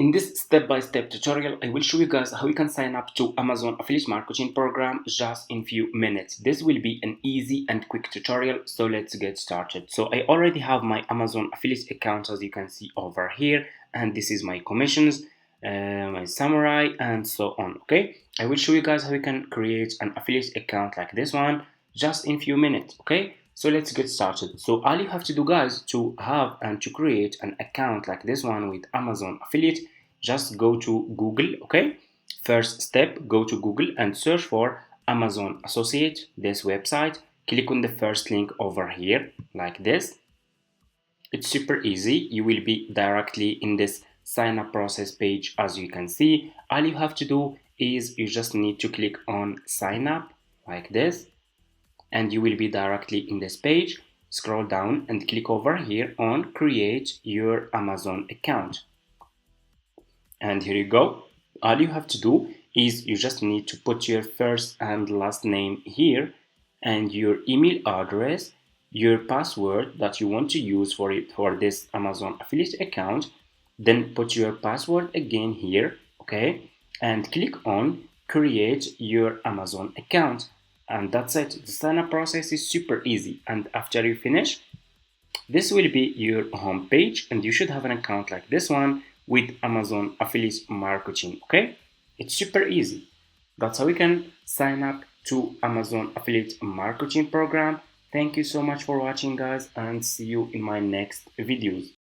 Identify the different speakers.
Speaker 1: In this step-by-step tutorial, I will show you guys how you can sign up to Amazon Affiliate Marketing Program just in few minutes. This will be an easy and quick tutorial, so let's get started. So I already have my Amazon Affiliate account, as you can see over here, and this is my commissions, my summary, and so on. Okay, I will show you guys how you can create an affiliate account like this one just in few minutes. Okay, so let's get started. So all you have to do, guys, to have and to create an account like this one with Amazon Affiliate, just go to Google. Okay, first step, go to Google and search for Amazon Associate, this website. Click on the first link over here like this. It's super easy. You will be directly in this sign up process page. As you can see, all you have to do is you just need to click on sign up like this, and you will be directly in this page. Scroll down and click over here on create your Amazon account, and here you go. All you have to do is you just need to put your first and last name here and your email address, your password that you want to use for it for this Amazon affiliate account. Then put your password again here, okay, and click on create your Amazon account, and that's it. The sign up process is super easy, and after you finish, this will be your home page, and you should have an account like this one with Amazon Affiliate Marketing. Okay, it's super easy. That's how we can sign up to Amazon Affiliate Marketing Program. Thank you so much for watching, guys, and see you in my next videos.